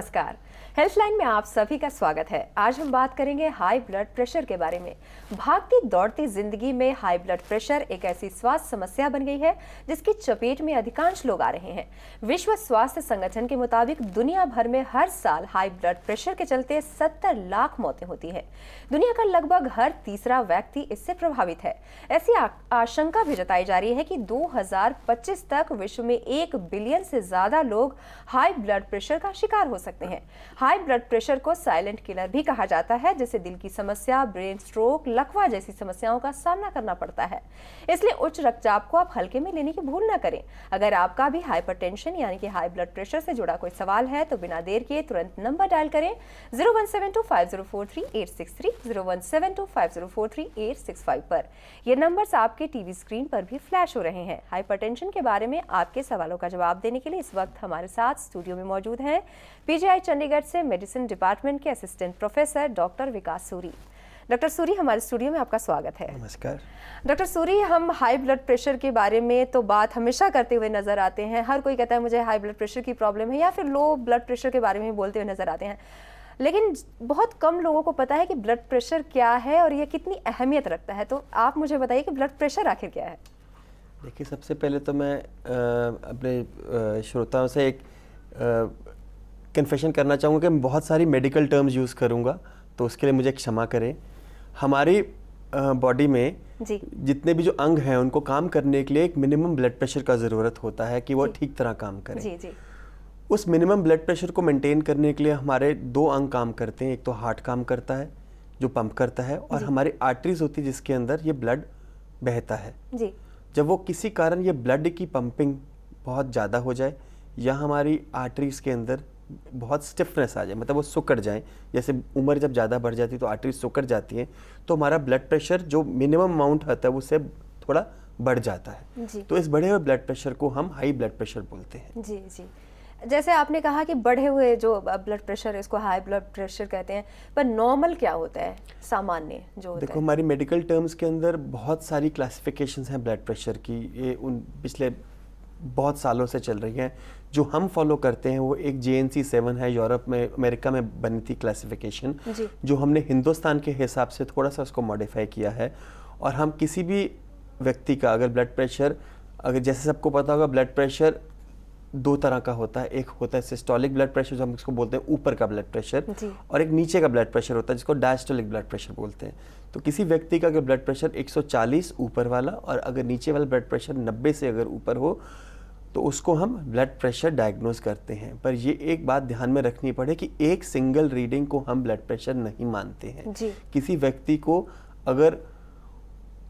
नमस्कार। हेल्थलाइन में आप सभी का स्वागत है। आज हम बात करेंगे हाई ब्लड प्रेशर के बारे में। भागती दौड़ती जिंदगी में हाई ब्लड प्रेशर एक ऐसी स्वास्थ्य समस्या बन गई है जिसकी चपेट में अधिकांश लोग आ रहे हैं। विश्व स्वास्थ्य संगठन के मुताबिक दुनिया भर में हर साल हाई ब्लड प्रेशर के चलते 70 लाख मौतें होती हैं। दुनिया का लगभग हर तीसरा व्यक्ति इससे प्रभावित है। ऐसी आशंका भी जताई जा रही है कि 2025 तक विश्व में 1 बिलियन से ज्यादा लोग हाई ब्लड प्रेशर का शिकार हो सकते हैं। हाई ब्लड प्रेशर को साइलेंट किलर भी कहा जाता है, जिससे दिल की समस्या, ब्रेन स्ट्रोक, लकवा जैसी समस्याओं का सामना करना पड़ता है। इसलिए उच्च रक्तचाप को आप हल्के में लेने की भूल न करें। अगर आपका भी हाइपरटेंशन यानी कि हाई ब्लड प्रेशर से जुड़ा कोई सवाल है तो बिना देर किए तुरंत नंबर डायल करें 01725043-863, 01725043-865 पर। ये नंबर्स आपके टीवी स्क्रीन पर भी फ्लैश हो रहे हैं। हाइपरटेंशन के बारे में आपके सवालों का जवाब देने के लिए इस वक्त हमारे साथ स्टूडियो में मौजूद हैं पीजीआई चंडीगढ़ से मेडिसिन डिपार्टमेंट के असिस्टेंट प्रोफेसर डॉक्टर विकास सूरी। डॉक्टर सूरी, हमारे स्टूडियो में आपका स्वागत है। नमस्कार डॉक्टर सूरी, हम हाई ब्लड प्रेशर के बारे में तो बात हमेशा करते हुए नजर आते हैं। हर कोई कहता है मुझे हाई ब्लड प्रेशर की प्रॉब्लम है, या फिर लो ब्लड प्रेशर के बारे में बोलते हुए नजर आते हैं, लेकिन बहुत कम लोगों को पता है कि ब्लड प्रेशर क्या है और ये कितनी अहमियत रखता है। तो आप मुझे बताइए कि ब्लड प्रेशर आखिर क्या है। देखिए, सबसे पहले तो मैं अपने श्रोताओं से एक कन्फेशन करना चाहूँगा कि मैं बहुत सारी मेडिकल टर्म्स यूज़ करूँगा, तो उसके लिए मुझे क्षमा करें। हमारी बॉडी में जितने भी जो अंग हैं उनको काम करने के लिए एक मिनिमम ब्लड प्रेशर का ज़रूरत होता है कि वो ठीक तरह काम करें। जी। उस मिनिमम ब्लड प्रेशर को मेंटेन करने के लिए हमारे 2 अंग काम करते हैं। एक तो हार्ट काम करता है जो पंप करता है, और हमारी आर्टरीज होती है जिसके अंदर ये ब्लड बहता है। जी। जब वो किसी कारण ये ब्लड की पंपिंग बहुत ज़्यादा हो जाए या हमारी आर्टरीज के अंदर बहुत स्टिफनेस आ जाए, मतलब वो सिकुड़ जाए, जैसे उम्र जब ज़्यादा बढ़ जाती है तो आर्टरीज सिकुड़ जाती हैं, तो हमारा ब्लड प्रेशर जो मिनिमम अमाउंट होता है उससे थोड़ा बढ़ जाता है। तो इस बढ़े हुए ब्लड प्रेशर को हम हाई ब्लड प्रेशर बोलते हैं। जी। जैसे आपने कहा कि बढ़े हुए जो ब्लड प्रेशर, इसको हाई ब्लड प्रेशर कहते हैं, पर नॉर्मल क्या होता है, सामान्य जो होता देखो, हमारी मेडिकल टर्म्स के अंदर बहुत सारी क्लासिफिकेशंस हैं ब्लड प्रेशर की। ये उन पिछले बहुत सालों से चल रही हैं। जो हम फॉलो करते हैं वो एक JNC 7 है, यूरोप में, अमेरिका में बनी थी क्लासिफिकेशन, जो हमने हिंदुस्तान के हिसाब से थोड़ा सा उसको मॉडिफाई किया है। और हम किसी भी व्यक्ति का अगर ब्लड प्रेशर, अगर जैसे सबको पता होगा ब्लड प्रेशर 2 तरह का होता है। एक होता है सिस्टोलिक ब्लड प्रेशर, जो हम इसको बोलते हैं ऊपर का ब्लड प्रेशर, और एक नीचे का ब्लड प्रेशर होता है जिसको डायस्टोलिक ब्लड प्रेशर बोलते हैं। तो किसी व्यक्ति का अगर ब्लड प्रेशर 140 ऊपर वाला और अगर नीचे वाला ब्लड प्रेशर 90 से अगर ऊपर हो तो उसको हम ब्लड प्रेशर डायग्नोज करते हैं। पर ये एक बात ध्यान में रखनी पड़े कि एक सिंगल रीडिंग को हम ब्लड प्रेशर नहीं मानते हैं। किसी व्यक्ति को अगर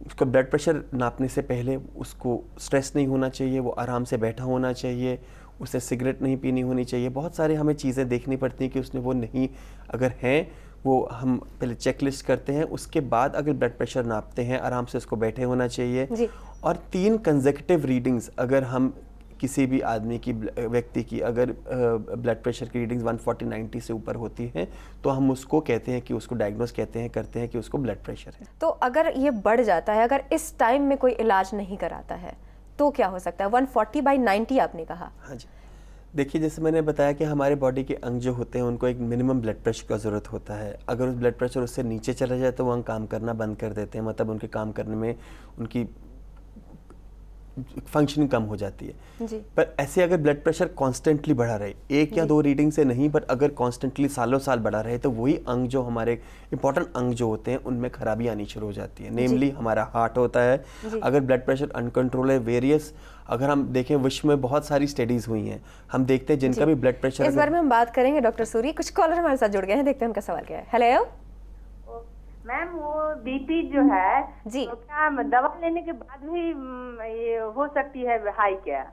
उसका ब्लड प्रेशर नापने से पहले उसको स्ट्रेस नहीं होना चाहिए, वो आराम से बैठा होना चाहिए, उसे सिगरेट नहीं पीनी होनी चाहिए। बहुत सारे हमें चीज़ें देखनी पड़ती हैं कि उसने वो नहीं, अगर हैं वो हम पहले चेक लिस्ट करते हैं, उसके बाद अगर ब्लड प्रेशर नापते हैं आराम से उसको बैठे होना चाहिए। और 3 कंसेक्यूटिव रीडिंग्स अगर हम किसी भी आदमी की, व्यक्ति की अगर ब्लड प्रेशर की रीडिंग्स 140/90 से ऊपर होती हैं तो हम उसको कहते हैं कि उसको डायग्नोस करते हैं कि उसको ब्लड प्रेशर है। तो अगर ये बढ़ जाता है, अगर इस टाइम में कोई इलाज नहीं कराता है तो क्या हो सकता है? 140/90 आपने कहा। हाँ जी, देखिए, जैसे मैंने बताया कि हमारे बॉडी के अंग जो होते हैं उनको एक मिनिमम ब्लड प्रेशर का ज़रूरत होता है। अगर उस ब्लड प्रेशर उससे नीचे चला जाए तो वो अंग काम करना बंद कर देते हैं, मतलब उनके काम करने में उनकी फंक्शनिंग कम हो जाती है। पर ऐसे अगर ब्लड प्रेशर कॉन्स्टेंटली बढ़ा रहे, 1 या 2 रीडिंग से नहीं, पर अगर कॉन्स्टेंटली सालों साल बढ़ा रहे, तो वही अंग जो हमारे इंपॉर्टेंट अंग जो होते हैं उनमें खराबी आनी शुरू हो जाती है। नेमली हमारा हार्ट होता है। अगर ब्लड प्रेशर अनकंट्रोल है, वेरियस, अगर हम देखें विश्व में बहुत सारी स्टडीज हुई हैं, हम देखते हैं जिनका भी ब्लड प्रेशर, इस बारे में हम बात करेंगे। डॉक्टर सूरी, कुछ कॉलर हमारे साथ जुड़ गए हैं, देखते हैं उनका सवाल क्या है। हेलो मैम, वो बीपी जो है जी, तो क्या दवा लेने के बाद भी ये हो सकती है हाई क्या?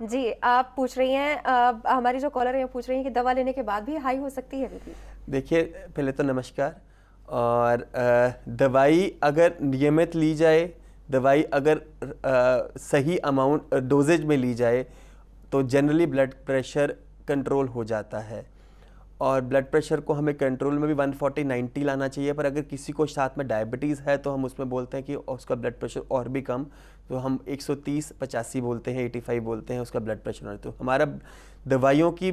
जी आप पूछ रही हैं, हमारी जो कॉलर है पूछ रही हैं कि दवा लेने के बाद भी हाई हो सकती है बीपी। देखिए, पहले तो नमस्कार। और दवाई अगर नियमित ली जाए, दवाई अगर सही अमाउंट डोजेज में ली जाए तो जनरली ब्लड प्रेशर कंट्रोल हो जाता है। और ब्लड प्रेशर को हमें कंट्रोल में भी 140/90 लाना चाहिए। पर अगर किसी को साथ में डायबिटीज़ है तो हम उसमें बोलते हैं कि उसका ब्लड प्रेशर और भी कम, तो हम 130/85 बोलते हैं, 85 बोलते हैं उसका ब्लड प्रेशर। तो हमारा दवाइयों की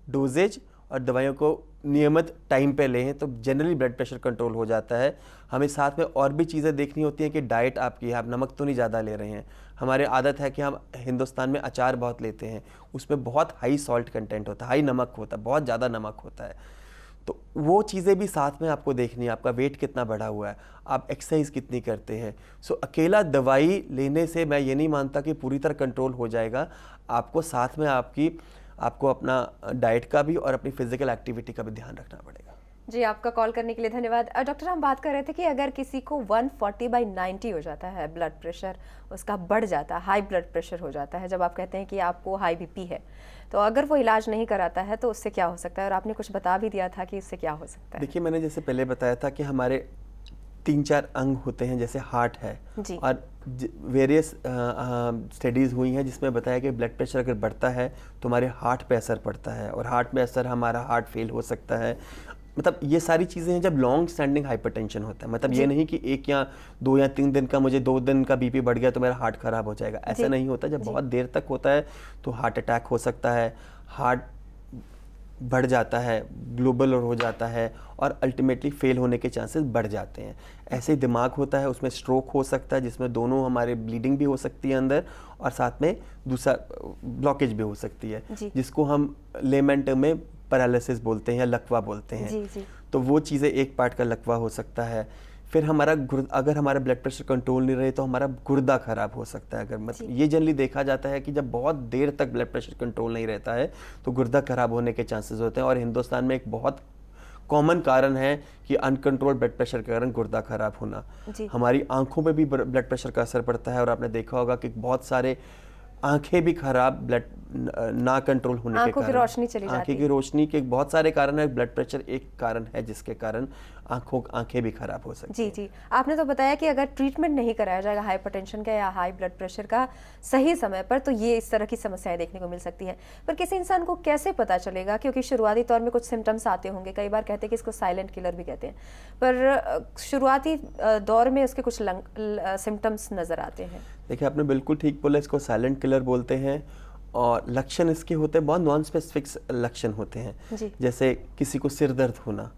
डोजेज और दवाइयों को नियमित टाइम पे लें तो जनरली ब्लड प्रेशर कंट्रोल हो जाता है। हमें साथ में और भी चीज़ें देखनी होती हैं कि डाइट आपकी, आप नमक तो नहीं ज़्यादा ले रहे हैं। हमारे आदत है कि हम हिंदुस्तान में अचार बहुत लेते हैं, उसमें बहुत हाई सॉल्ट कंटेंट होता है, हाई नमक होता है, बहुत ज़्यादा नमक होता है। तो वो चीज़ें भी साथ में आपको देखनी है। आपका वेट कितना बढ़ा हुआ है, आप एक्सरसाइज कितनी करते हैं। सो अकेला दवाई लेने से मैं ये नहीं मानता कि पूरी तरह कंट्रोल हो जाएगा। आपको साथ में आपको अपना डाइट का भी और अपनी फिजिकल एक्टिविटी का भी ध्यान रखना पड़ेगा। जी, आपका कॉल करने के लिए धन्यवाद। डॉक्टर, हम बात कर रहे थे कि अगर किसी को 140/90 हो जाता है ब्लड प्रेशर, उसका बढ़ जाता है, हाई ब्लड प्रेशर हो जाता है, जब आप कहते हैं कि आपको हाई बीपी है, तो अगर वो इलाज नहीं कराता है तो उससे क्या हो सकता है? और आपने कुछ बता भी दिया था कि इससे क्या हो सकता है। देखिए, मैंने जैसे पहले बताया था कि हमारे 3-4 अंग होते हैं, जैसे हार्ट है जी। और वेरियस स्टडीज़ हुई हैं जिसमें बताया कि ब्लड प्रेशर अगर बढ़ता है तो हमारे हार्ट पे असर पड़ता है, और हार्ट में असर हमारा हार्ट फेल हो सकता है। मतलब ये सारी चीज़ें हैं जब लॉन्ग स्टैंडिंग हाइपरटेंशन होता है। मतलब ये नहीं कि 1 या 2 या 3 दिन का, मुझे 2 दिन का बीपी बढ़ गया तो मेरा हार्ट ख़राब हो जाएगा, ऐसा नहीं होता। जब बहुत देर तक होता है तो हार्ट अटैक हो सकता है, हार्ट बढ़ जाता है, ग्लोबल हो जाता है, और अल्टीमेटली फेल होने के चांसेस बढ़ जाते हैं। ऐसे ही दिमाग होता है, उसमें स्ट्रोक हो सकता है, जिसमें दोनों हमारे ब्लीडिंग भी हो सकती है अंदर, और साथ में दूसरा ब्लॉकेज भी हो सकती है, जिसको हम लेमन टर्म में पैरालिसिस बोलते हैं या लकवा बोलते हैं। जी। तो वो चीज़ें एक पार्ट का लकवा हो सकता है। फिर हमारा अगर हमारा ब्लड प्रेशर कंट्रोल नहीं रहे तो हमारा गुर्दा खराब हो सकता है। अगर मतलब ये जनरली देखा जाता है कि जब बहुत देर तक ब्लड प्रेशर कंट्रोल नहीं रहता है तो गुर्दा खराब होने के चांसेस होते हैं। और हिंदुस्तान में एक बहुत कॉमन कारण है कि अनकंट्रोल्ड ब्लड प्रेशर के कारण गुर्दा खराब होना। हमारी आंखों पे भी ब्लड प्रेशर का असर पड़ता है, और आपने देखा होगा कि बहुत सारे आंखें भी खराब ब्लड ना कंट्रोल होने के कारण, आंखों की रोशनी चली जाती है। आंखें की रोशनी के बहुत सारे कारण है, ब्लड प्रेशर एक कारण है जिसके कारण आंखें भी खराब हो सकती हैं। जी। आपने तो बताया कि अगर ट्रीटमेंट नहीं कराया जाएगा हाइपरटेंशन का या हाई ब्लड प्रेशर का सही समय पर, तो ये इस तरह की समस्याएं देखने को मिल सकती है। पर किसी इंसान को कैसे पता चलेगा? क्योंकि शुरुआती तौर में कुछ सिम्टम्स आते होंगे, कई बार कहते हैं कि इसको साइलेंट किलर भी कहते हैं, पर शुरुआती दौर में उसके कुछ सिम्टम्स नजर आते हैं। देखिए, आपने बिल्कुल ठीक बोला, इसको साइलेंट किलर बोलते हैं। और लक्षण इसके होते हैं बहुत नॉन स्पेसिफिक लक्षण होते हैं। जैसे किसी को सिर दर्द होना,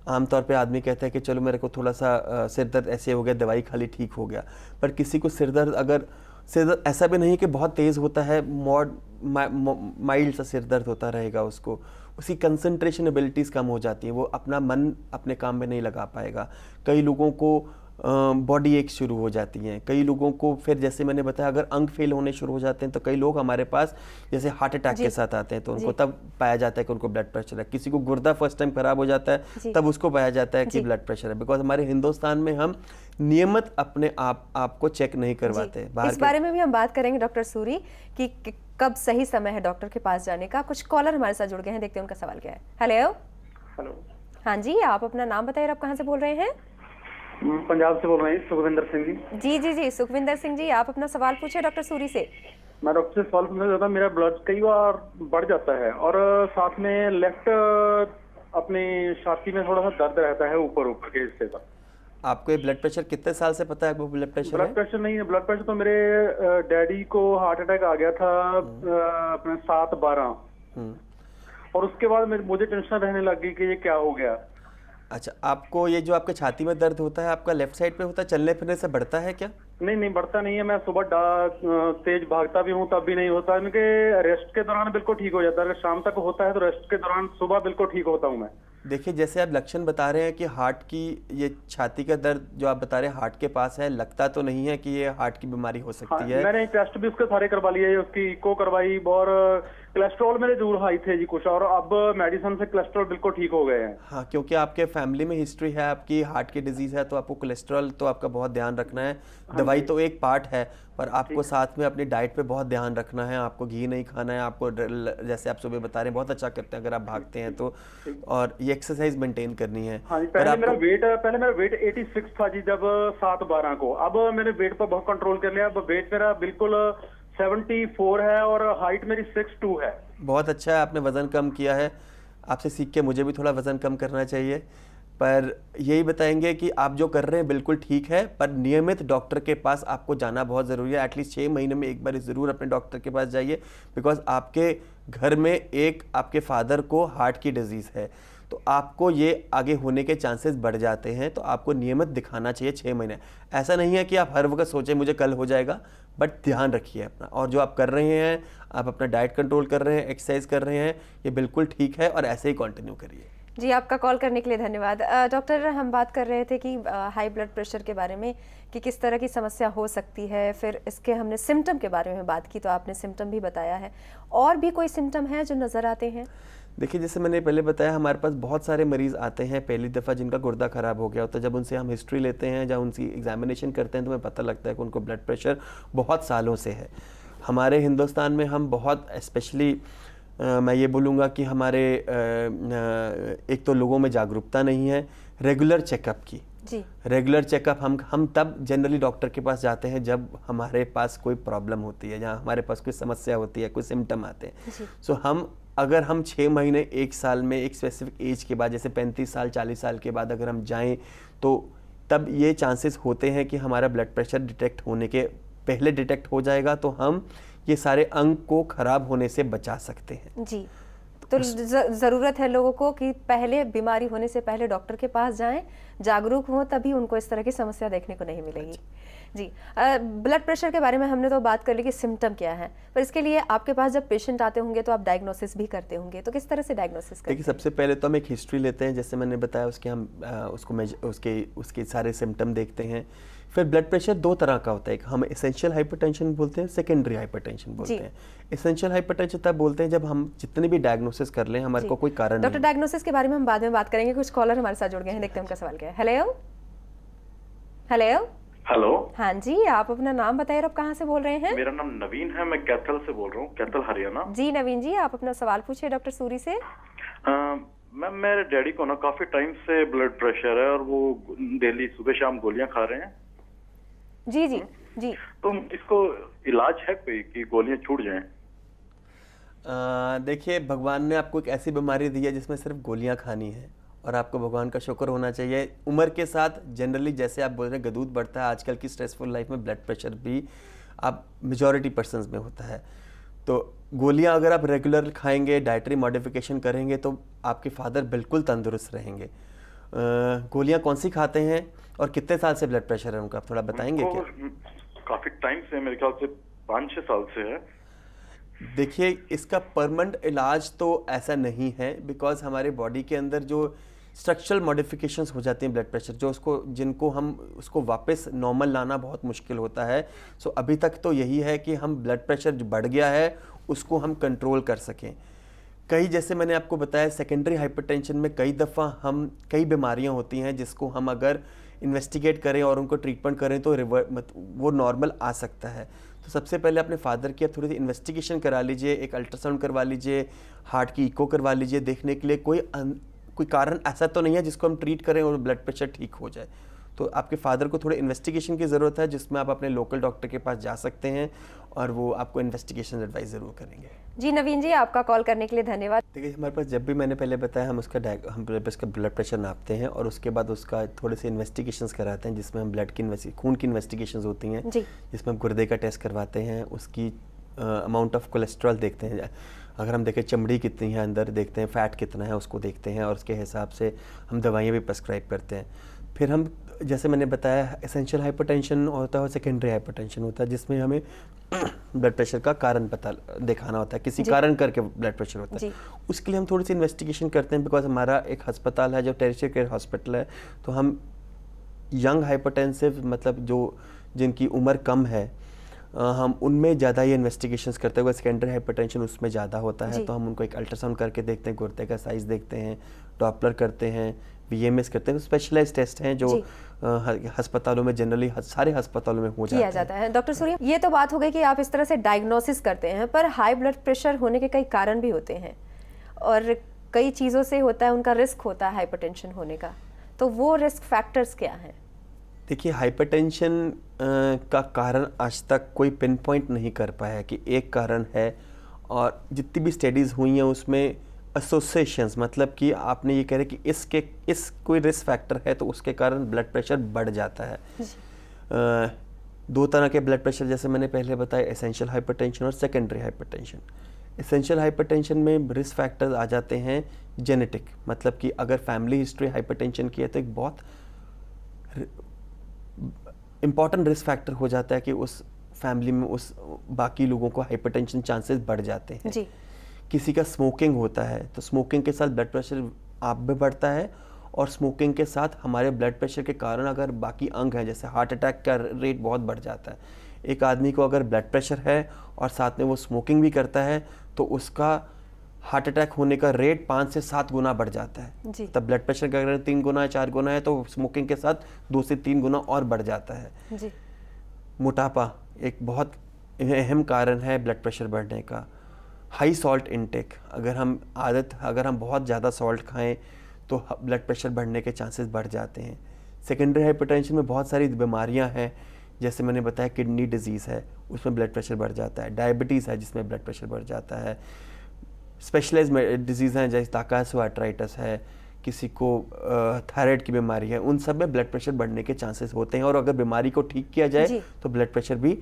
आमतौर पे आदमी कहता है कि चलो मेरे को थोड़ा सा सिर दर्द ऐसे हो गया, दवाई खा ली ठीक हो गया। पर किसी को सिर दर्द ऐसा भी नहीं कि बहुत तेज़ होता है, माइल्ड सा सिर दर्द होता रहेगा, उसकी कंसंट्रेशन एबिलिटीज़ कम हो जाती हैं, वो अपना मन अपने काम में नहीं लगा पाएगा। कई लोगों को बॉडी एक शुरू हो जाती हैं, कई लोगों को फिर जैसे मैंने बताया अगर अंग फेल होने शुरू हो जाते हैं तो कई लोग हमारे पास जैसे हार्ट अटैक के साथ आते हैं तो उनको तब पाया जाता है कि उनको ब्लड प्रेशर है। किसी को गुर्दा फर्स्ट टाइम खराब हो जाता है तब उसको पाया जाता है कि ब्लड प्रेशर है। बिकॉज हमारे हिंदुस्तान में हम नियमित अपने आप को चेक नहीं करवाते। इस बारे में भी हम बात करेंगे डॉक्टर सूरी कि कब सही समय है डॉक्टर के पास जाने का। कुछ कॉलर हमारे साथ जुड़ गए हैं, देखते हैं उनका सवाल क्या है। हेलो। हाँ जी, आप अपना नाम बताइए, आप कहाँ से बोल रहे हैं? पंजाब से बोल रहे हैं, सुखविंदर सिंह जी। जी सुखविंदर सिंह जी, आप अपना सवाल पूछे डॉक्टर सूरी से। मैं डॉक्टर से सवाल पूछना चाहता हूँ, मेरा ब्लड कई बार बढ़ जाता है और साथ में लेफ्ट अपनी छाती में थोड़ा सा दर्द रहता है ऊपर के हिस्से पर। आपको ये ब्लड प्रेशर कितने साल से पता है? वो ब्लड प्रेशर नहीं है। ब्लड प्रेशर तो मेरे डैडी को हार्ट अटैक आ गया था अपने 7/12 और उसके बाद मुझे टेंशन रहने लग गई कि ये क्या हो गया। अच्छा, आपको ये जो आपके छाती में दर्द होता है आपका लेफ्ट साइड पे होता है, चलने फिरने से बढ़ता है क्या? नहीं बढ़ता नहीं है। मैं सुबह तेज भागता भी हूँ तब भी नहीं होता। इनके रेस्ट के दौरान बिल्कुल ठीक हो जाता है, अगर शाम तक होता है तो रेस्ट के दौरान सुबह बिल्कुल ठीक होता हूँ मैं। देखिए, जैसे आप लक्षण बता रहे हैं कि हार्ट की ये छाती का दर्द जो आप बता रहे हैं हार्ट के पास है, लगता तो नहीं है कि ये हार्ट की बीमारी हो सकती है। मैंने टेस्ट भी उसके सारे करवा लिए, उसकी इको करवाई और कोलेस्ट्रॉल मेरे जरूर हाई थे जी कुछ, और अब मेडिसिन से कोलेस्ट्रॉल बिल्कुल ठीक हो गए हैं। हाँ, क्योंकि आपके फैमिली में हिस्ट्री है आपकी हार्ट की डिजीज है तो आपको कोलेस्ट्रॉल तो आपका बहुत ध्यान रखना है। दवाई तो एक पार्ट है पर आपको साथ में अपनी डाइट पे बहुत ध्यान रखना है। आपको घी नहीं खाना है, आपको जैसे आप सुबह बता रहे हैं बहुत अच्छा करते हैं अगर आप भागते हैं तो, और ये एक्सरसाइज मेंटेन करनी है। पहले मेरा वेट 86 था जी जब 7/12 को। अब मैंने वेट पर बहुत कंट्रोल कर लिया। अब वेट मेरा बिल्कुल 74 है और हाइट मेरी 6'2" है। बहुत अच्छा है, आपने वजन कम किया है। आपसे सीख के मुझे भी थोड़ा वजन कम करना चाहिए। पर यही बताएंगे कि आप जो कर रहे हैं बिल्कुल ठीक है, पर नियमित डॉक्टर के पास आपको जाना बहुत ज़रूरी है। एटलीस्ट 6 महीने में एक बार ज़रूर अपने डॉक्टर के पास जाइए, बिकॉज आपके घर में एक आपके फादर को हार्ट की डिजीज़ है, तो आपको ये आगे होने के चांसेस बढ़ जाते हैं, तो आपको नियमित दिखाना चाहिए 6 महीने। ऐसा नहीं है कि आप हर वक्त सोचें मुझे कल हो जाएगा, बट ध्यान रखिए अपना, और जो आप कर रहे हैं, आप अपना डाइट कंट्रोल कर रहे हैं, एक्सरसाइज कर रहे हैं, ये बिल्कुल ठीक है और ऐसे ही कंटिन्यू करिए। जी, आपका कॉल करने के लिए धन्यवाद। डॉक्टर, हम बात कर रहे थे कि हाई ब्लड प्रेशर के बारे में कि किस तरह की समस्या हो सकती है, फिर इसके हमने सिम्टम के बारे में बात की, तो आपने सिम्टम भी बताया है। और भी कोई सिम्टम है जो नज़र आते हैं? देखिए, जैसे मैंने पहले बताया, हमारे पास बहुत सारे मरीज़ आते हैं पहली दफ़ा जिनका गुर्दा ख़राब हो गया होता है। जब उनसे हम हिस्ट्री लेते हैं, जब उनकी एग्जामिनेशन करते हैं, तो हमें पता लगता है कि उनको ब्लड प्रेशर बहुत सालों से है। हमारे हिंदुस्तान में हम बहुत स्पेशली मैं ये बोलूँगा कि हमारे एक तो लोगों में जागरूकता नहीं है रेगुलर चेकअप की। जी। रेगुलर चेकअप हम तब जनरली डॉक्टर के पास जाते हैं जब हमारे पास कोई प्रॉब्लम होती है, जहाँ हमारे पास कोई समस्या होती है, कोई सिम्टम आते हैं। सो अगर हम 6 महीने, 1 साल में, एक स्पेसिफिक एज के बाद, जैसे 35 साल 40 साल के बाद अगर हम जाएं, तो तब ये चांसेस होते हैं कि हमारा ब्लड प्रेशर डिटेक्ट होने के पहले डिटेक्ट हो जाएगा, तो हम ये सारे अंग को खराब होने से बचा सकते हैं। जी, तो ज़रूरत है लोगों को कि पहले बीमारी होने से पहले डॉक्टर के पास जाएं, जागरूक हों, तभी उनको इस तरह की समस्या देखने को नहीं मिलेगी। जी, ब्लड प्रेशर के बारे में हमने तो बात कर ली कि सिम्टम क्या है, पर इसके लिए आपके पास जब पेशेंट आते होंगे तो आप डायग्नोसिस भी करते होंगे, तो किस तरह से डायग्नोसिस करते हैं? देखिए, सबसे पहले तो हम एक हिस्ट्री लेते हैं, जैसे मैंने बताया, उसके हम उसके सारे सिम्टम देखते हैं। फिर ब्लड प्रेशर 2 तरह का होता है, एक हम एसेंशियल हाइपरटेंशन बोलते हैं, सेकेंडरी हाइपरटेंशन बोलते हैं। एसेंशियल हाइपरटेंशन तब बोलते हैं जब हम जितने भी डायग्नोसिस कर लें, हमारे को कोई कारण डॉक्टर, नहीं। डायग्नोसिस के बारे में हम बाद में बात करेंगे। कुछ कॉलर हमारे साथ जुड़ गए हैं, देखते हैं उनका सवाल क्या है। हेलो हेलो हेलो, हाँ जी, आप अपना नाम बताइए और आप कहाँ से बोल रहे हैं? मेरा नाम नवीन है, मैं कैथल से बोल रहा हूँ, कैथल हरियाणा। जी नवीन जी, आप अपना सवाल पूछिए डॉक्टर सूरी से। मैम, मेरे डैडी को ना काफी टाइम से ब्लड प्रेशर है और वो डेली सुबह शाम गोलियां खा रहे हैं। जी जी जी। तो इसको इलाज है कोई कि गोलियां छूट जाएं? देखिए, भगवान ने आपको एक ऐसी बीमारी दी है जिसमें सिर्फ गोलियां खानी है, और आपको भगवान का शुक्र होना चाहिए। उम्र के साथ जनरली, जैसे आप बोल रहे हैं, गदूद बढ़ता है। आजकल की स्ट्रेसफुल लाइफ में ब्लड प्रेशर भी आप मेजॉरिटी पर्सन्स में होता है। तो गोलियां अगर आप रेगुलर खाएंगे, डाइटरी मॉडिफिकेशन करेंगे, तो आपके फादर बिल्कुल तंदुरुस्त रहेंगे। गोलियां कौन सी खाते हैं और कितने साल से ब्लड प्रेशर है उनका, आप थोड़ा बताएंगे क्या? काफी टाइम से, मेरे ख्याल से 5-6 साल से है। देखिए, इसका परमानेंट इलाज तो ऐसा नहीं है, बिकॉज हमारे बॉडी के अंदर जो स्ट्रक्चरल मॉडिफिकेशंस हो जाती हैं ब्लड प्रेशर, जो जिनको हम उसको वापस नॉर्मल लाना बहुत मुश्किल होता है। सो अभी तक तो यही है कि हम ब्लड प्रेशर जो बढ़ गया है उसको हम कंट्रोल कर सकें। जैसे मैंने आपको बताया, सेकेंडरी हाइपरटेंशन में कई बीमारियां होती हैं जिसको हम अगर इन्वेस्टिगेट करें और उनको ट्रीटमेंट करें तो वो नॉर्मल आ सकता है। तो सबसे पहले अपने फादर की आप थोड़ी सी इन्वेस्टिगेशन करा लीजिए, एक अल्ट्रासाउंड करवा लीजिए, हार्ट की इको करवा लीजिए, देखने के लिए कोई कारण ऐसा तो नहीं है जिसको हम ट्रीट करें और ब्लड प्रेशर ठीक हो जाए। तो आपके फादर को थोड़े इन्वेस्टिगेशन की ज़रूरत है, जिसमें आप अपने लोकल डॉक्टर के पास जा सकते हैं और वो आपको इन्वेस्टिगेशन एडवाइस ज़रूर करेंगे। जी नवीन जी, आपका कॉल करने के लिए धन्यवाद। देखिए, हमारे पास जब भी मैंने पहले बताया, हम हम ब्लड प्रेशर नापते हैं और उसके बाद उसका थोड़े से इन्वेस्टिगेशंस कराते हैं, जिसमें हम खून की इन्वेस्टिगेशंस होती हैं, जिसमें हम गुर्दे का टेस्ट करवाते हैं, उसकी अमाउंट ऑफ कोलेस्ट्रॉल देखते हैं, अगर हम देखें चमड़ी कितनी है अंदर, देखते हैं फैट कितना है उसको देखते हैं, और उसके हिसाब से हम दवाइयाँ भी प्रेस्क्राइब करते हैं। फिर हम, जैसे मैंने बताया, एसेंशियल हाइपरटेंशन होता है और सेकेंडरी हाइपरटेंशन होता है, जिसमें हमें ब्लड प्रेशर का कारण पता दिखाना होता है, किसी कारण करके ब्लड प्रेशर होता है। उसके लिए हम थोड़ी सी इन्वेस्टिगेशन करते हैं, बिकॉज हमारा एक अस्पताल है जो टेरिशियरी केयर हॉस्पिटल है, तो हम यंग हाइपरटेंसिव, मतलब जिनकी उम्र कम है, हम उनमें ज़्यादा ये इन्वेस्टिगेशंस करते हैं। सेकेंडरी हाइपरटेंशन उसमें ज़्यादा होता है, तो हम उनको एक अल्ट्रासाउंड करके देखते हैं, गुर्दे का साइज़ देखते हैं, डॉपलर करते हैं, VMS करते हैं। स्पेशलाइज्ड टेस्ट हैं जो अस्पतालों में जनरली सारे अस्पतालों में हो जाता है। डॉक्टर सूर्य, ये तो बात हो गई कि आप इस तरह से डायग्नोसिस करते हैं, पर हाई ब्लड प्रेशर होने के कई कारण भी होते हैं और कई चीज़ों से होता है, उनका रिस्क होता है हाइपरटेंशन होने का, तो वो रिस्क फैक्टर्स क्या हैं? देखिए, हाइपरटेंशन का कारण आज तक कोई पिन पॉइंट नहीं कर पाया कि एक कारण है, और जितनी भी स्टडीज़ हुई हैं उसमें एसोसिएशंस, मतलब कि आपने ये कह रहे कि इस कोई रिस्क फैक्टर है तो उसके कारण ब्लड प्रेशर बढ़ जाता है। 2 तरह के ब्लड प्रेशर, जैसे मैंने पहले बताया, एसेंशियल हाइपरटेंशन और सेकेंडरी हाइपरटेंशन। एसेंशियल हाइपरटेंशन में रिस्क फैक्टर्स आ जाते हैं जेनेटिक, मतलब कि अगर फैमिली हिस्ट्री हाइपरटेंशन की है तो एक बहुत इम्पॉर्टेंट रिस्क फैक्टर हो जाता है कि उस फैमिली में उस बाकी लोगों को हाइपरटेंशन चांसेस बढ़ जाते हैं। जी। किसी का स्मोकिंग होता है तो स्मोकिंग के साथ ब्लड प्रेशर आप भी बढ़ता है, और स्मोकिंग के साथ हमारे ब्लड प्रेशर के कारण अगर बाकी अंग हैं जैसे हार्ट अटैक का रेट बहुत बढ़ जाता है। एक आदमी को अगर ब्लड प्रेशर है और साथ में वो स्मोकिंग भी करता है तो उसका हार्ट अटैक होने का रेट 5 से 7 गुना बढ़ जाता है। जी। तब ब्लड प्रेशर का अगर 3 गुना 4 गुना है तो स्मोकिंग के साथ 2 से 3 गुना और बढ़ जाता है। जी। मोटापा एक बहुत अहम कारण है ब्लड प्रेशर बढ़ने का। हाई सॉल्ट इनटेक, अगर हम बहुत ज़्यादा सॉल्ट खाएं तो ब्लड प्रेशर बढ़ने के चांसेस बढ़ जाते हैं। सेकेंडरी हाइपरटेंशन में बहुत सारी बीमारियां हैं, जैसे मैंने बताया किडनी डिजीज़ है उसमें ब्लड प्रेशर बढ़ जाता है, डायबिटीज़ है जिसमें ब्लड प्रेशर बढ़ जाता है, स्पेशलाइज्ड डिजीज़ हैं जैसे टाकासोआर्ट्राइटिस है, किसी को थायराइड की बीमारी है, उन सब में ब्लड प्रेशर बढ़ने के चांसेस होते हैं। और अगर बीमारी को ठीक किया जाए तो ब्लड प्रेशर भी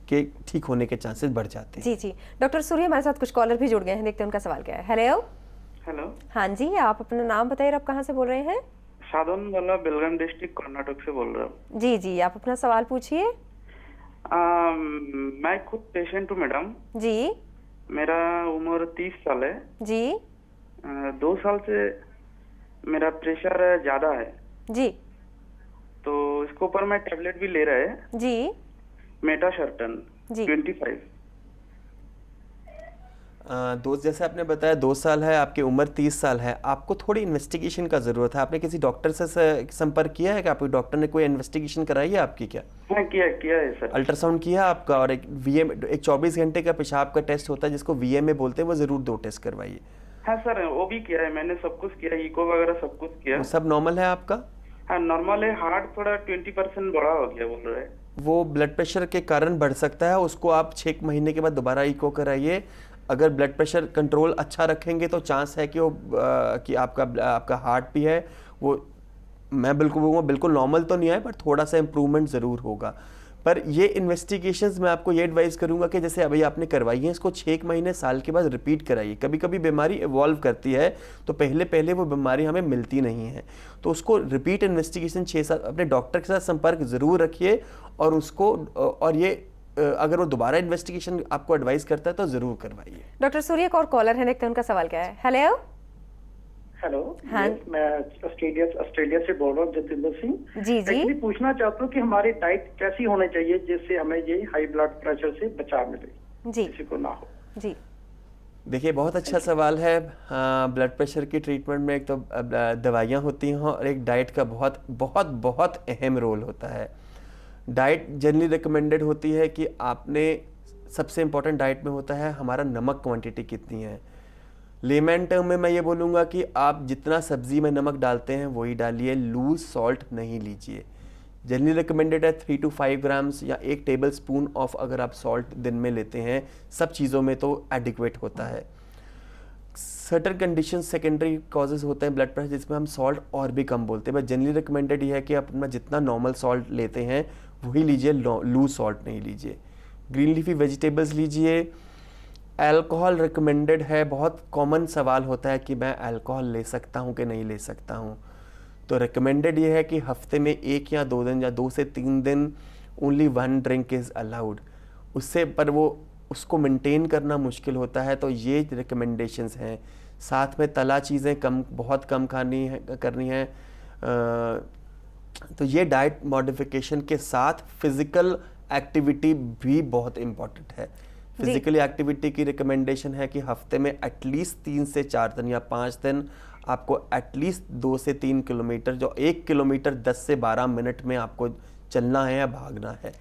के ठीक होने के चांसेस बढ़ जाते हैं। जी जी। डॉक्टर सूर्य हमारे साथ कुछ कॉलर भी जुड़ गए हैं, देखते हैं उनका सवाल क्या है। हेलो। हेलो। हाँ जी, आप अपना नाम बताइए, आप कहाँ से बोल रहे हैं? साधन वाला बेलगाम डिस्ट्रिक्ट कर्नाटक से बोल रहा हूँ। जी जी, आप अपना सवाल पूछिए। मैं खुद पेशेंट हूँ मैडम। जी। मेरा उम्र 30 साल है जी। 2 साल से मेरा प्रेशर ज्यादा है जी। तो इसके ऊपर मैं टेबलेट भी ले रहा है जी। मेटाशर्टन जी। 25। दोस्त जैसे आपने बताया 2 साल है, आपकी उम्र 30 साल है, आपको थोड़ी इन्वेस्टिगेशन का ज़रूरत है। आपने किसी डॉक्टर से संपर्क किया है कि आपके डॉक्टर ने कोई इन्वेस्टिगेशन कराई है आपकी क्या? हाँ किया है सर। अल्ट्रासाउंड किया आपका, और एक वीएम, एक 24 घंटे का पेशाब का टेस्ट होता है जिसको वीएमए बोलते हैं, वो ज़रूर 2 टेस्ट करवाइए। हाँ सर वो भी किया है मैंने, सब कुछ किया, इको वगैरह सब कुछ किया। वो सब नॉर्मल है आपका? हाँ नॉर्मल है, हार्ट थोड़ा 20% बड़ा हो गया बोल रहे हैं। वो ब्लड प्रेशर के कारण बढ़ सकता है, उसको आप 6 महीने के बाद दोबारा इको कराइए। अगर ब्लड प्रेशर कंट्रोल अच्छा रखेंगे तो चांस है कि वो कि आपका हार्ट भी है वो, मैं बिल्कुल नॉर्मल तो नहीं आए पर थोड़ा सा इम्प्रूवमेंट ज़रूर होगा। पर ये इन्वेस्टिगेशंस मैं आपको ये एडवाइस करूंगा कि जैसे अभी आपने करवाई है इसको 6 महीने साल के बाद रिपीट कराइए। कभी कभी बीमारी इवॉल्व करती है तो पहले वो बीमारी हमें मिलती नहीं है, तो उसको रिपीट इन्वेस्टिगेशन 6 साल अपने डॉक्टर के साथ संपर्क ज़रूर रखिए, और उसको और ये अगर वो दोबारा इन्वेस्टिगेशन आपको एडवाइस करता है तो ज़रूर करवाइए। डॉक्टर सूर्य एक और कॉलर है, देखते हैं उनका सवाल क्या है। हेलो। हेलो। हाँ। मैं ऑस्ट्रेलिया से बोल रहा हूँ, जतिंदर सिंह। जी जी। एक्चुअली पूछना चाहता हूँ कि हमारी डाइट कैसी होनी चाहिए जिससे हमें ये हाई ब्लड प्रेशर से बचाव मिले, जी किसी को ना हो। जी। देखिए बहुत अच्छा सवाल है। ब्लड प्रेशर की ट्रीटमेंट में एक तो दवाइयाँ होती हैं और एक डाइट का बहुत बहुत बहुत अहम रोल होता है। डाइट जनरली रिकमेंडेड होती है कि आपने, सबसे इम्पोर्टेंट डाइट में होता है हमारा नमक क्वांटिटी कितनी है। लेमैन टर्म में मैं ये बोलूँगा कि आप जितना सब्जी में नमक डालते हैं वही डालिए, लूज सॉल्ट नहीं लीजिए। जनरली रिकमेंडेड है 3 to 5 ग्राम्स या 1 टेबल स्पून ऑफ अगर आप सॉल्ट दिन में लेते हैं, सब चीज़ों में तो एडिक्वेट होता है। सर्टन कंडीशन सेकेंडरी कॉजेज होते हैं ब्लड प्रेशर जिसमें हम सॉल्ट और भी कम बोलते हैं, बट जनरली रिकमेंडेड ये है कि आप अपना जितना नॉर्मल सॉल्ट लेते हैं वही लीजिए, लूज सॉल्ट नहीं लीजिए। ग्रीन लीफी वेजिटेबल्स लीजिए। अल्कोहल रिकमेंडेड है, बहुत कॉमन सवाल होता है कि मैं अल्कोहल ले सकता हूँ कि नहीं ले सकता हूँ, तो रिकमेंडेड ये है कि हफ्ते में 1 या 2 दिन या 2 से 3 दिन ओनली 1 ड्रिंक इज़ अलाउड। उससे पर वो उसको मेंटेन करना मुश्किल होता है, तो ये रिकमेंडेशंस हैं। साथ में तला चीज़ें बहुत कम करनी है। तो ये डाइट मॉडिफिकेशन के साथ फिज़िकल एक्टिविटी भी बहुत इम्पॉर्टेंट है। फिजिकली एक्टिविटी की रिकमेंडेशन है कि हफ्ते में एटलीस्ट 3 से 4 दिन या 5 दिन आपको एटलीस्ट 2 से 3 किलोमीटर, जो 1 किलोमीटर 10 से 12 मिनट में आपको चलना है या भागना है।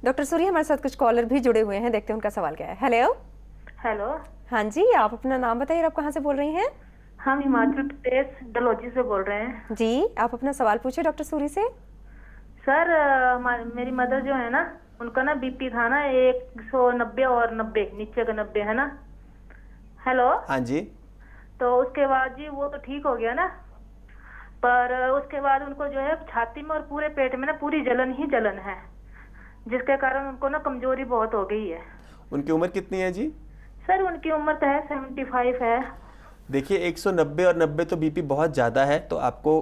डॉक्टर सूर्य हमारे साथ कुछ कॉलर भी जुड़े हुए हैं, देखते हैं उनका सवाल क्या है। हेलो। हेलो। हाँ जी, आप अपना नाम बताइए, आप कहाँ से बोल रही हैं? हम हिमाचल प्रदेश डलहौजी से बोल रहे हैं। जी, आप अपना सवाल पूछिए डॉक्टर सूर्य से। सर मेरी मदर जो है ना, उनका ना बीपी था ना 190 और 90, नीचे का 90 है ना। हेलो। हाँ जी। तो उसके बाद जी वो तो ठीक हो गया ना, पर उसके बाद उनको जो है छाती में और पूरे पेट में ना पूरी जलन ही जलन है, जिसके कारण उनको ना कमजोरी बहुत हो गई है। उनकी उम्र कितनी है जी? सर उनकी उम्र तो है 75 है। देखिए 190 और 90 तो बीपी बहुत ज़्यादा है, तो आपको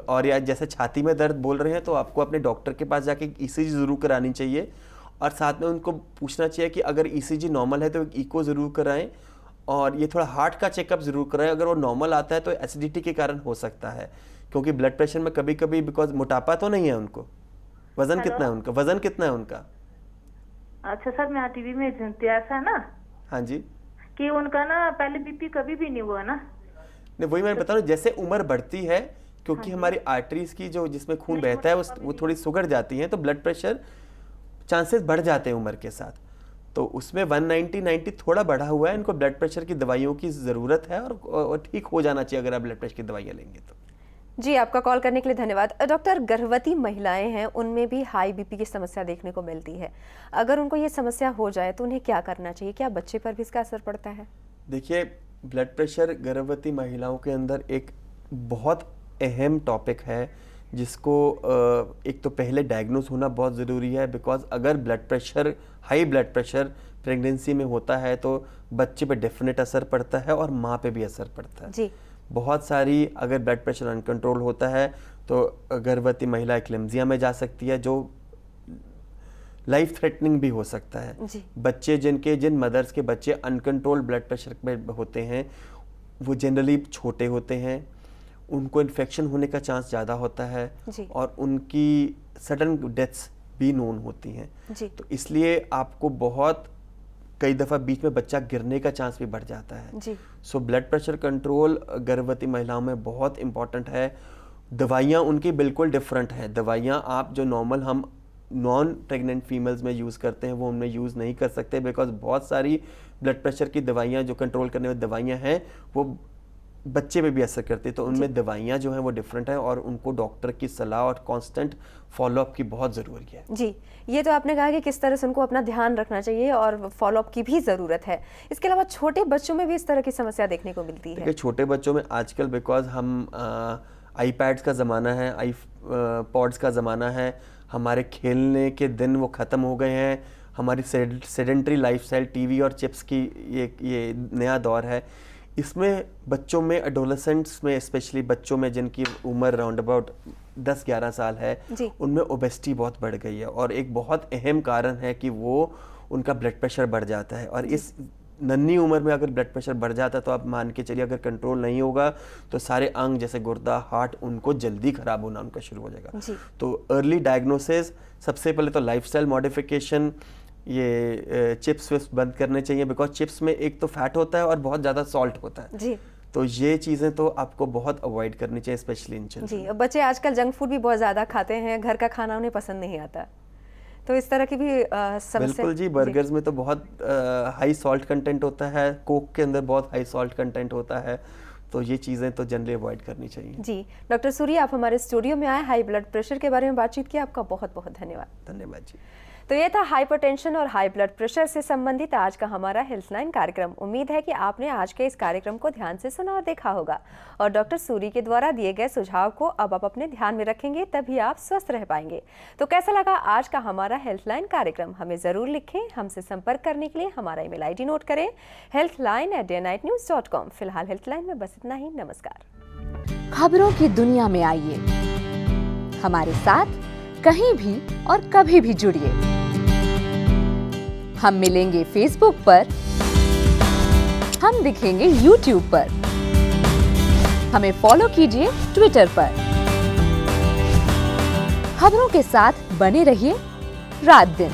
और या जैसे छाती में दर्द बोल रहे हैं तो आपको अपने डॉक्टर के पास जाके ईसीजी ज़रूर करानी चाहिए, और साथ में उनको पूछना चाहिए कि अगर ईसीजी नॉर्मल है तो एक इको ज़रूर कराएं, और ये थोड़ा हार्ट का चेकअप ज़रूर कराएं। अगर वो नॉर्मल आता है तो एसिडिटी के कारण हो सकता है, क्योंकि ब्लड प्रेशर में कभी कभी, बिकॉज मोटापा तो नहीं है उनको, वज़न कितना है उनका, वज़न कितना है उनका? अच्छा सर, मैं टीवी में सुनती हूँ, ऐसा है ना हाँ जी, कि उनका ना पहले बीपी कभी भी नहीं हुआ ना। नहीं वही मैं बता रहा हूँ, जैसे उम्र बढ़ती है क्योंकि हमारी आर्टरीज की जो जिसमें खून बहता है वो थोड़ी सुगड़ जाती हैं, तो ब्लड प्रेशर चांसेस बढ़ जाते हैं उम्र के साथ। तो उसमें 190-90 थोड़ा बढ़ा हुआ है, इनको ब्लड प्रेशर की दवाइयों की ज़रूरत है, और ठीक हो जाना चाहिए अगर आप ब्लड प्रेशर की दवाइयाँ लेंगे तो। जी, आपका कॉल करने के लिए धन्यवाद। डॉक्टर, गर्भवती महिलाएं हैं, उनमें भी हाई बीपी की समस्या देखने को मिलती है। अगर उनको ये समस्या हो जाए तो उन्हें क्या करना चाहिए? क्या बच्चे पर भी इसका असर पड़ता है? देखिए, ब्लड प्रेशर गर्भवती महिलाओं के अंदर एक बहुत अहम टॉपिक है, जिसको एक तो पहले डायग्नोस होना बहुत ज़रूरी है, बिकॉज अगर blood pressure, high blood pressure pregnancy में होता है तो बच्चे पे डेफिनेट असर पड़ता है और माँ पे भी असर पड़ता है जी। बहुत सारी, अगर ब्लड प्रेशर अनकंट्रोल होता है तो गर्भवती महिला एक्लेम्सिया में जा सकती है, जो लाइफ थ्रेटनिंग भी हो सकता है जी। बच्चे जिन मदर्स के बच्चे अनकंट्रोल ब्लड प्रेशर पे होते हैं, वो जनरली छोटे होते हैं, उनको इन्फेक्शन होने का चांस ज़्यादा होता है जी। और उनकी सडन डेथ्स भी नोन होती हैं जी। तो इसलिए आपको बहुत कई दफ़ा बीच में बच्चा गिरने का चांस भी बढ़ जाता है जी। सो ब्लड प्रेशर कंट्रोल गर्भवती महिलाओं में बहुत इंपॉर्टेंट है। दवाइयाँ उनकी बिल्कुल डिफरेंट हैं। दवाइयाँ आप जो नॉर्मल हम नॉन प्रेग्नेंट फीमेल्स में यूज़ करते हैं वो उनमें यूज़ नहीं कर सकते, बिकॉज बहुत सारी ब्लड प्रेशर की दवाइयाँ जो कंट्रोल करने वाली दवाइयाँ हैं वो बच्चे पे भी असर करती है, तो उनमें दवाइयाँ जो हैं वो डिफरेंट है और उनको डॉक्टर की सलाह और कांस्टेंट फॉलोअप की बहुत ज़रूरी है। जी, ये तो आपने कहा कि किस तरह से उनको अपना ध्यान रखना चाहिए और फॉलोअप की भी ज़रूरत है। इसके अलावा छोटे बच्चों में भी इस तरह की समस्या देखने को मिलती है। छोटे बच्चों में आजकल बिकॉज हम आईपैड्स का ज़माना है, पॉड्स का ज़माना है, हमारे खेलने के दिन वो ख़त्म हो गए हैं, हमारी सेडेंट्री लाइफस्टाइल, टीवी और चिप्स की ये नया दौर है। इसमें बच्चों में, एडोलेसेंट्स में, स्पेशली बच्चों में जिनकी उम्र राउंड अबाउट 10-11 साल है, उनमें ओबेसिटी बहुत बढ़ गई है और एक बहुत अहम कारण है कि वो उनका ब्लड प्रेशर बढ़ जाता है। और इस नन्ही उम्र में अगर ब्लड प्रेशर बढ़ जाता है तो आप मान के चलिए अगर कंट्रोल नहीं होगा तो सारे अंग जैसे गुर्दा, हार्ट, उनको जल्दी ख़राब होना उनका शुरू हो जाएगा। तो अर्ली डायग्नोसिस, सबसे पहले तो लाइफस्टाइल मॉडिफिकेशन, ये चिप्स विप्स बंद करने चाहिए, बिकॉज चिप्स में एक तो फैट होता है और बहुत ज़्यादा सॉल्ट होता है जी। तो ये चीज़ें तो आपको बहुत अवॉइड करनी चाहिए, स्पेशली इन चिल्ड्रन। जी, बच्चे आजकल जंक फूड भी बहुत ज़्यादा खाते हैं, घर का खाना उन्हें पसंद नहीं आता, तो इस तरह की भी समस्या। बिल्कुल जी, बर्गर्स में तो बहुत हाई सॉल्ट कंटेंट होता है, कोक के अंदर बहुत हाई सॉल्ट कंटेंट होता है, तो ये चीज़ें तो जनरली अवॉइड करनी चाहिए। जी, डॉक्टर सूरी, आप हमारे स्टूडियो में आए, हाई ब्लड प्रेशर के बारे में बातचीत की, आपका बहुत बहुत धन्यवाद। धन्यवाद जी। तो ये था हाइपरटेंशन और हाई ब्लड प्रेशर से संबंधित आज का हमारा हेल्थलाइन कार्यक्रम। उम्मीद है कि आपने आज के इस कार्यक्रम को ध्यान से सुना और देखा होगा, और डॉक्टर सूरी के द्वारा दिए गए सुझाव को अब आप अपने ध्यान में रखेंगे, तभी आप स्वस्थ रह पाएंगे। तो कैसा लगा आज का हमारा हेल्थलाइन कार्यक्रम? हमें जरूर लिखें। हमसे संपर्क करने के लिए हमारा ईमेल ID नोट करें, healthline@daynightnews.com। फिलहाल हेल्थलाइन में बस इतना ही। नमस्कार। खबरों की दुनिया में आइए, हमारे साथ कहीं भी और कभी भी जुड़िए। हम मिलेंगे फेसबुक पर, हम दिखेंगे यूट्यूब पर, हमें फॉलो कीजिए ट्विटर पर। खबरों के साथ बने रहिए रात दिन।